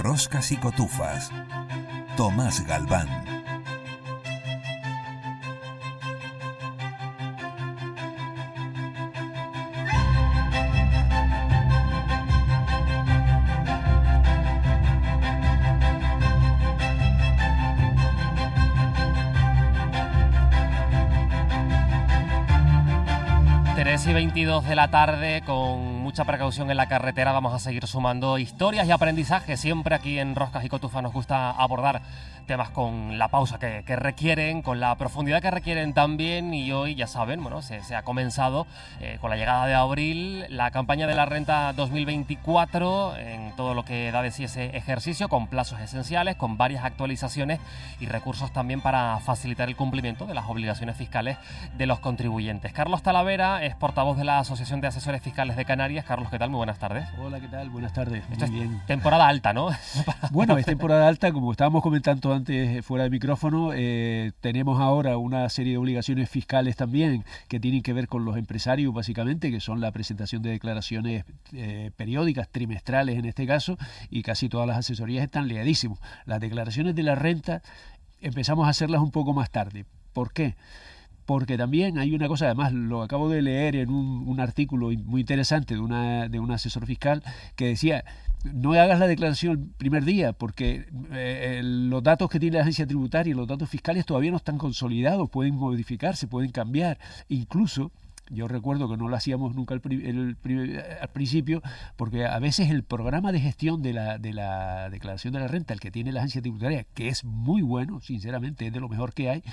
Roscas y Cotufas. Tomás Galván. Y 22 de la tarde, con mucha precaución en la carretera, vamos a seguir sumando historias y aprendizajes. Siempre aquí en Roscas y Cotufas nos gusta abordar temas con la pausa que requieren, con la profundidad que requieren también. Y hoy, ya saben, bueno, se ha comenzado con la llegada de abril la campaña de la renta 2024 en todo lo que da de sí ese ejercicio, con plazos esenciales, con varias actualizaciones y recursos también para facilitar el cumplimiento de las obligaciones fiscales de los contribuyentes. Carlos Talavera es portavoz de la Asociación de Asesores Fiscales de Canarias. Carlos, ¿qué tal? Muy buenas tardes. Hola, ¿qué tal? Buenas tardes. Esto Muy es bien. Temporada alta, ¿no? Bueno, es temporada alta, como estábamos comentando antes fuera de micrófono. Tenemos ahora una serie de obligaciones fiscales también que tienen que ver con los empresarios, básicamente, que son la presentación de declaraciones periódicas, trimestrales en este caso, y casi todas las asesorías están liadísimas. Las declaraciones de la renta empezamos a hacerlas un poco más tarde. ¿Por qué? Porque también hay una cosa, además lo acabo de leer en un artículo muy interesante de un asesor fiscal que decía: no hagas la declaración el primer día, porque los datos que tiene la agencia tributaria y los datos fiscales todavía no están consolidados, pueden modificarse, pueden cambiar. Incluso, yo recuerdo que no lo hacíamos nunca al principio, porque a veces el programa de gestión de la declaración de la renta, el que tiene la agencia tributaria, que es muy bueno, sinceramente, es de lo mejor que hay,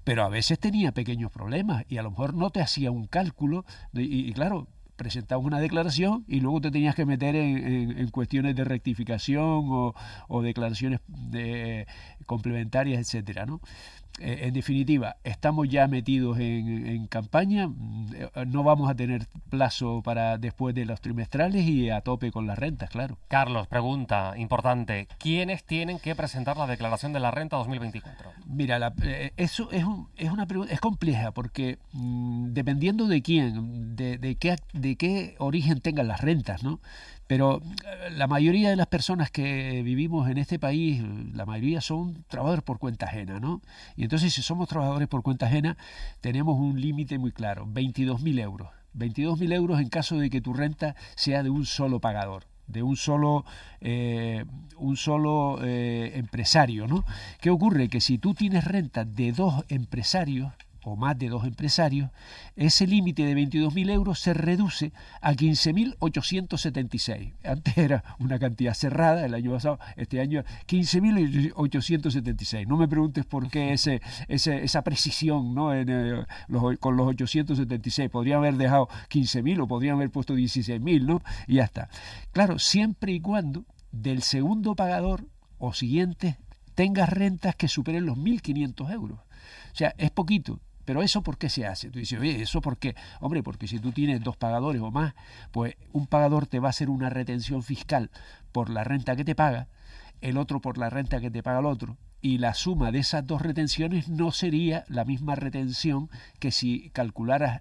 pero a veces tenía pequeños problemas y a lo mejor no te hacía un cálculo y claro, presentabas una declaración y luego te tenías que meter en cuestiones de rectificación o declaraciones complementarias, etcétera, ¿no? En definitiva, estamos ya metidos en campaña, no vamos a tener plazo para después de los trimestrales y a tope con las rentas, claro. Carlos, pregunta importante: ¿quiénes tienen que presentar la declaración de la renta 2024? Mira, eso es una pregunta, es compleja, porque dependiendo de quién, de qué origen tengan las rentas, ¿no? Pero la mayoría de las personas que vivimos en este país, la mayoría son trabajadores por cuenta ajena, ¿no? Y entonces, si somos trabajadores por cuenta ajena, tenemos un límite muy claro: 22.000 euros. 22.000 euros en caso de que tu renta sea de un solo pagador, de un solo empresario, ¿no? ¿Qué ocurre? Que si tú tienes renta de dos empresarios o más de dos empresarios, ese límite de 22.000 euros se reduce a 15.876. Antes era una cantidad cerrada, el año pasado, este año 15.876. No me preguntes por qué esa precisión, ¿no? Con los 876. Podrían haber dejado 15.000 o podrían haber puesto 16.000, ¿no? Y ya está. Claro, siempre y cuando del segundo pagador o siguiente tengas rentas que superen los 1.500 euros. O sea, es poquito. Pero ¿eso por qué se hace? Tú dices, oye, ¿eso por qué? Hombre, porque si tú tienes dos pagadores o más, pues un pagador te va a hacer una retención fiscal por la renta que te paga, el otro por la renta que te paga el otro, y la suma de esas dos retenciones no sería la misma retención que si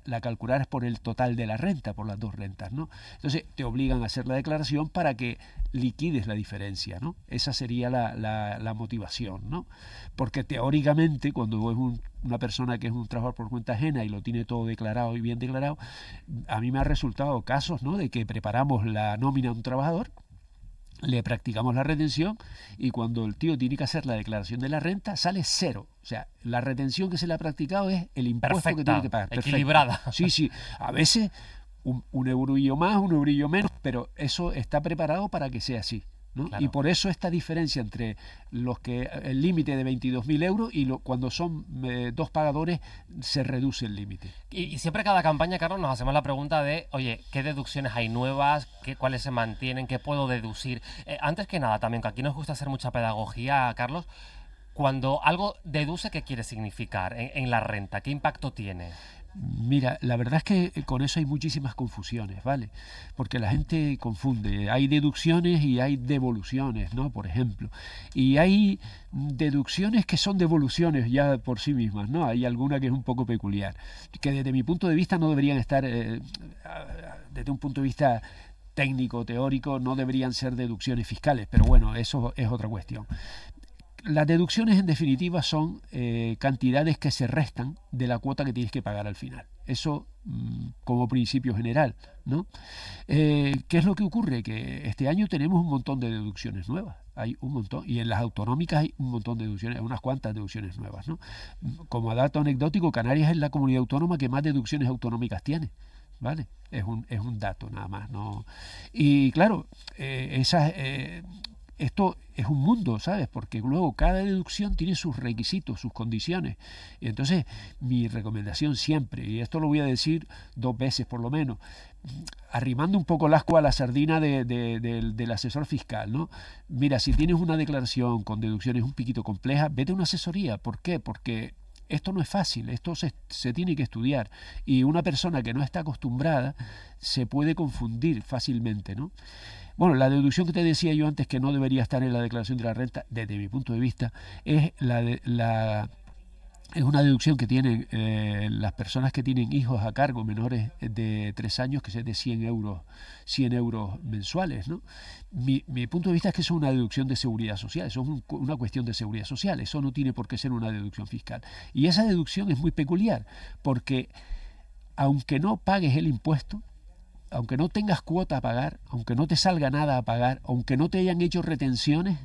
la calcularas por el total de la renta, por las dos rentas, ¿no? Entonces te obligan a hacer la declaración para que liquides la diferencia, ¿no? Esa sería la motivación, ¿no? Porque teóricamente, cuando es una persona que es un trabajador por cuenta ajena y lo tiene todo declarado y bien declarado, a mí me ha resultado casos, ¿no?, de que preparamos la nómina de un trabajador, le practicamos la retención y cuando el tío tiene que hacer la declaración de la renta sale cero. O sea, la retención que se le ha practicado es el impuesto perfecta, que tiene que pagar. Equilibrada. Sí. A veces un eurillo más, un eurillo menos, pero eso está preparado para que sea así, ¿no? Claro. Y por eso esta diferencia entre el límite de 22.000 euros y cuando son dos pagadores se reduce el límite. Y siempre cada campaña, Carlos, nos hacemos la pregunta de, oye, ¿qué deducciones hay nuevas? ¿Cuáles se mantienen? ¿Qué puedo deducir? Antes que nada, también, que aquí nos gusta hacer mucha pedagogía, Carlos, cuando algo deduce, ¿qué quiere significar en la renta? ¿Qué impacto tiene? Mira, la verdad es que con eso hay muchísimas confusiones, ¿vale? Porque la gente confunde. Hay deducciones y hay devoluciones, ¿no? Por ejemplo. Y hay deducciones que son devoluciones ya por sí mismas, ¿no? Hay alguna que es un poco peculiar, que desde mi punto de vista no deberían estar, desde un punto de vista técnico, teórico, no deberían ser deducciones fiscales, pero bueno, eso es otra cuestión. Las deducciones, en definitiva, son cantidades que se restan de la cuota que tienes que pagar al final. Eso como principio general, ¿no? ¿Qué es lo que ocurre? Que este año tenemos un montón de deducciones nuevas. Hay un montón, y en las autonómicas hay un montón de deducciones, unas cuantas deducciones nuevas, ¿no? Como dato anecdótico, Canarias es la comunidad autónoma que más deducciones autonómicas tiene. ¿Vale? Es un dato nada más, ¿no? Y claro, esto es un mundo, ¿sabes? Porque luego cada deducción tiene sus requisitos, sus condiciones. Y entonces, mi recomendación siempre, y esto lo voy a decir 2 veces por lo menos, arrimando un poco el ascua a la sardina del asesor fiscal, ¿no? Mira, si tienes una declaración con deducciones un poquito compleja, vete a una asesoría. ¿Por qué? Porque esto no es fácil, esto se tiene que estudiar. Y una persona que no está acostumbrada se puede confundir fácilmente, ¿no? Bueno, la deducción que te decía yo antes que no debería estar en la declaración de la renta, desde mi punto de vista, es es una deducción que tienen las personas que tienen hijos a cargo menores de 3 años, que es de 100 euros mensuales, ¿no? Mi punto de vista es que eso es una deducción de seguridad social, eso es una cuestión de seguridad social, eso no tiene por qué ser una deducción fiscal. Y esa deducción es muy peculiar, porque aunque no pagues el impuesto, aunque no tengas cuota a pagar, aunque no te salga nada a pagar, aunque no te hayan hecho retenciones,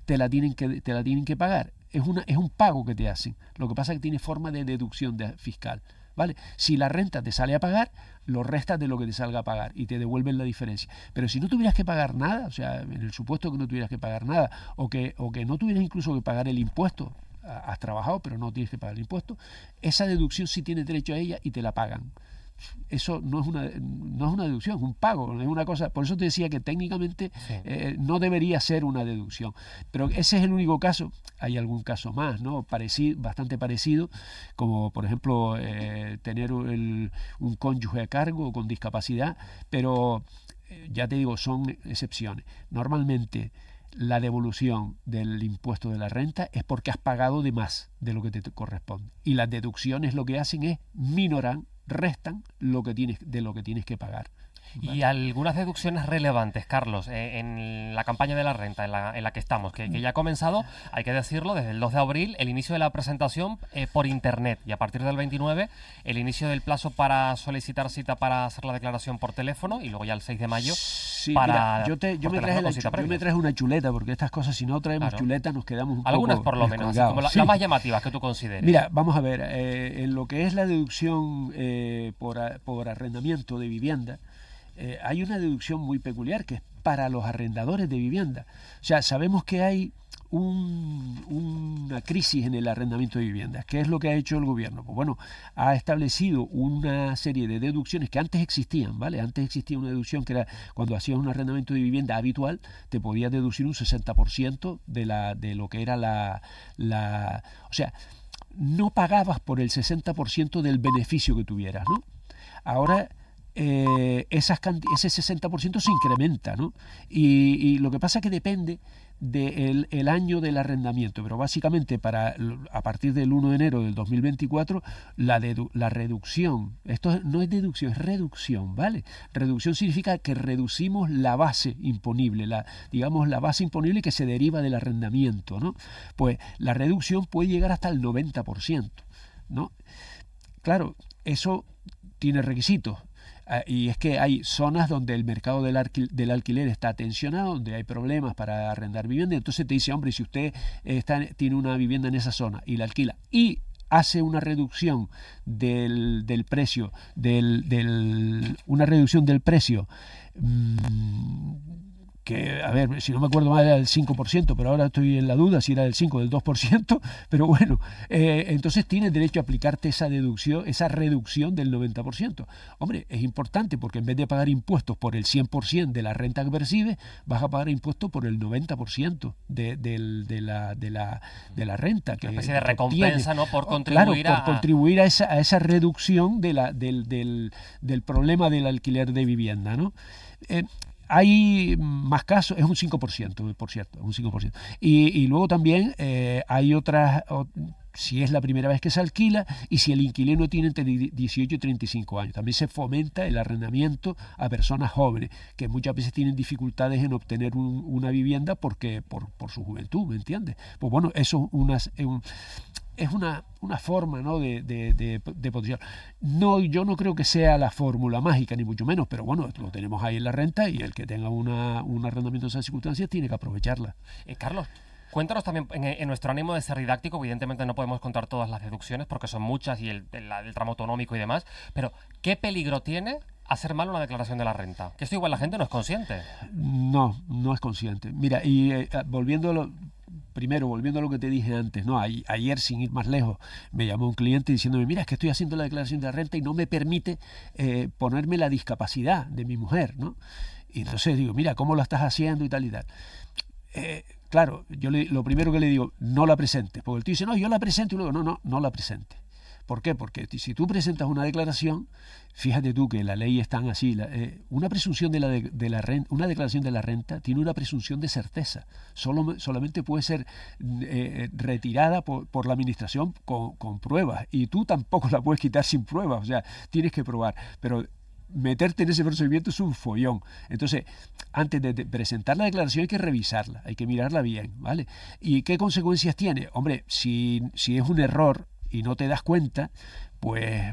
te la tienen que pagar. Es un pago que te hacen. Lo que pasa es que tiene forma de deducción fiscal, ¿vale? Si la renta te sale a pagar, lo restas de lo que te salga a pagar y te devuelven la diferencia. Pero si no tuvieras que pagar nada, o sea, en el supuesto que no tuvieras que pagar nada, o que no tuvieras incluso que pagar el impuesto, has trabajado pero no tienes que pagar el impuesto, esa deducción sí tienes derecho a ella y te la pagan. Eso no es una deducción, es un pago, no es una cosa. Por eso te decía que técnicamente Sí. no debería ser una deducción. Pero ese es el único caso. Hay algún caso más, ¿no? Bastante parecido, como por ejemplo tener un cónyuge a cargo con discapacidad, pero ya te digo, son excepciones. Normalmente la devolución del impuesto de la renta es porque has pagado de más de lo que te corresponde. Y las deducciones lo que hacen es restan lo que tienes que pagar. ¿Vale? Y algunas deducciones relevantes, Carlos, en la campaña de la renta en la que estamos, que ya ha comenzado, hay que decirlo, desde el 2 de abril, el inicio de la presentación por internet, y a partir del 29, el inicio del plazo para solicitar cita para hacer la declaración por teléfono, y luego ya el 6 de mayo Sí, para... mira, yo me traje una chuleta, porque estas cosas, si no traemos chuleta, nos quedamos un algunas poco por lo menos, así como sí. las más llamativas que tú consideres. Mira, vamos a ver, en lo que es la deducción por arrendamiento de vivienda, hay una deducción muy peculiar que es para los arrendadores de vivienda. O sea, sabemos que hay una crisis en el arrendamiento de viviendas. ¿Qué es lo que ha hecho el gobierno? Pues bueno, ha establecido una serie de deducciones que antes existían, ¿vale? Antes existía una deducción que era cuando hacías un arrendamiento de vivienda habitual, te podías deducir un 60% de lo que era o sea, no pagabas por el 60% del beneficio que tuvieras, ¿no? Ahora ese 60% se incrementa, ¿no? Y lo que pasa es que depende del año del arrendamiento, pero básicamente a partir del 1 de enero del 2024 la reducción, esto no es deducción, es reducción, ¿vale? Reducción significa que reducimos la base imponible, digamos la base imponible que se deriva del arrendamiento, ¿no? Pues la reducción puede llegar hasta el 90%, ¿no? Claro, eso tiene requisitos. Y es que hay zonas donde el mercado del alquiler está tensionado, donde hay problemas para arrendar vivienda. Entonces te dice, hombre, si usted tiene una vivienda en esa zona y la alquila y hace una reducción del precio, una reducción del precio, que, a ver, si no me acuerdo mal era del 5%, pero ahora estoy en la duda si era del 5 o del 2%, pero bueno, entonces tienes derecho a aplicarte esa reducción del 90%. Hombre, es importante porque en vez de pagar impuestos por el 100% de la renta que percibes, vas a pagar impuestos por el 90% de la renta. Una especie de recompensa, ¿no? Por contribuir por contribuir a esa reducción del problema del alquiler de vivienda, ¿no? Hay más casos, es un 5%, por cierto, un 5%. Y luego también hay si es la primera vez que se alquila y si el inquilino tiene entre 18 y 35 años. También se fomenta el arrendamiento a personas jóvenes que muchas veces tienen dificultades en obtener una vivienda porque por su juventud, ¿me entiendes? Pues bueno, eso es una forma, ¿no?, de potenciar. No, yo no creo que sea la fórmula mágica, ni mucho menos, pero bueno, lo tenemos ahí en la renta y el que tenga un arrendamiento en esas circunstancias tiene que aprovecharla. Carlos, cuéntanos también, en nuestro ánimo de ser didáctico, evidentemente no podemos contar todas las deducciones porque son muchas y el tramo autonómico y demás, pero ¿qué peligro tiene hacer mal una declaración de la renta? Que esto igual la gente no es consciente. No es consciente. Mira, y volviendo a lo que te dije antes, ¿no? Ayer, sin ir más lejos, me llamó un cliente diciéndome, mira, es que estoy haciendo la declaración de la renta y no me permite ponerme la discapacidad de mi mujer, ¿no? Y entonces digo, mira, ¿cómo lo estás haciendo y tal y tal? Claro, yo lo primero que le digo, no la presentes, porque el tío dice, no, yo la presento, y luego, no la presentes. ¿Por qué? Porque si tú presentas una declaración, fíjate tú que la ley es tan así, una presunción de la renta, una declaración de la renta tiene una presunción de certeza, solamente puede ser retirada por la administración con pruebas, y tú tampoco la puedes quitar sin pruebas, o sea, tienes que probar, pero meterte en ese procedimiento es un follón. Entonces, antes de presentar la declaración hay que revisarla, hay que mirarla bien, ¿vale? ¿Y qué consecuencias tiene? Hombre, si es un error y no te das cuenta, pues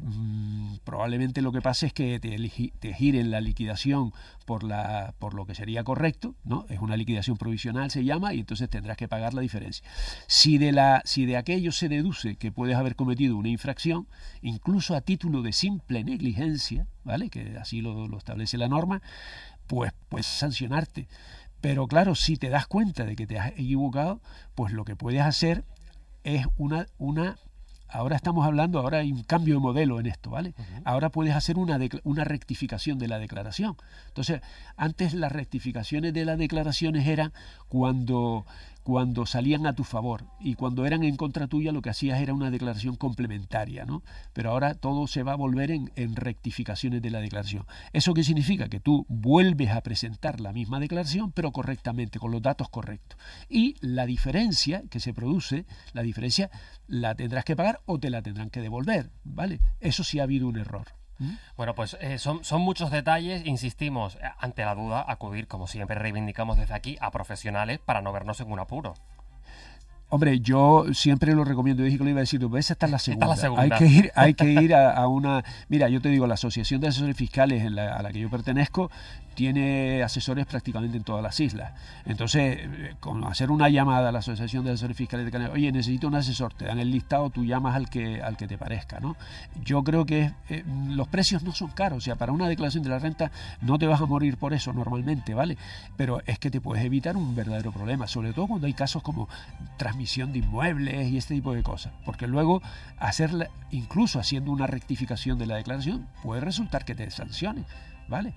probablemente lo que pase es que te giren la liquidación por lo que sería correcto, ¿no? Es una liquidación provisional, se llama, y entonces tendrás que pagar la diferencia. Si de aquello se deduce que puedes haber cometido una infracción, incluso a título de simple negligencia, ¿vale?, que así lo establece la norma, pues puedes sancionarte. Pero claro, si te das cuenta de que te has equivocado, pues lo que puedes hacer es ahora estamos hablando, ahora hay un cambio de modelo en esto, ¿vale? Uh-huh. Ahora puedes hacer una rectificación de la declaración. Entonces, antes las rectificaciones de las declaraciones eran cuando salían a tu favor, y cuando eran en contra tuya lo que hacías era una declaración complementaria, ¿no? Pero ahora todo se va a volver en rectificaciones de la declaración. ¿Eso qué significa? Que tú vuelves a presentar la misma declaración, pero correctamente, con los datos correctos. Y la diferencia que se produce, la tendrás que pagar o te la tendrán que devolver, ¿vale? Eso sí ha habido un error. Bueno, pues son muchos detalles, insistimos, ante la duda, acudir, como siempre reivindicamos desde aquí, a profesionales para no vernos en un apuro. Hombre, yo siempre lo recomiendo, dije que lo iba a decir, esta es la segunda. Hay que ir a una... Mira, yo te digo, la Asociación de Asesores Fiscales a la que yo pertenezco tiene asesores prácticamente en todas las islas. Entonces, con hacer una llamada a la Asociación de Asesores Fiscales de Canarias, oye, necesito un asesor, te dan el listado, tú llamas al que te parezca, ¿no? Yo creo que los precios no son caros, o sea, para una declaración de la renta no te vas a morir por eso normalmente, ¿vale? Pero es que te puedes evitar un verdadero problema, sobre todo cuando hay casos como transmisión de inmuebles y este tipo de cosas, porque luego incluso haciendo una rectificación de la declaración puede resultar que te sancionen, ¿vale?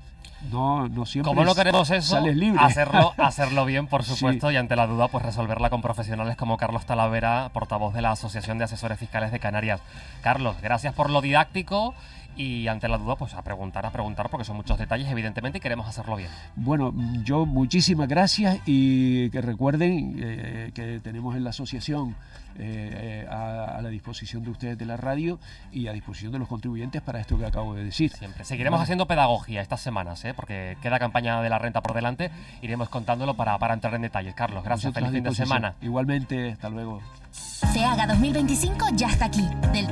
No siempre. Como no queremos eso, sales libre. hacerlo bien, por supuesto, sí. Y ante la duda, pues resolverla con profesionales como Carlos Talavera, portavoz de la Asociación de Asesores Fiscales de Canarias. Carlos, gracias por lo didáctico. Y ante la duda, pues a preguntar, porque son muchos detalles, evidentemente, y queremos hacerlo bien. Bueno, yo muchísimas gracias, y que recuerden que tenemos en la asociación a la disposición de ustedes de la radio y a disposición de los contribuyentes para esto que acabo de decir. Siempre. Seguiremos haciendo pedagogía estas semanas, porque queda campaña de la renta por delante, iremos contándolo para entrar en detalles. Carlos, gracias, feliz fin de semana. Igualmente, hasta luego. SEAGA 2025 ya está aquí. Del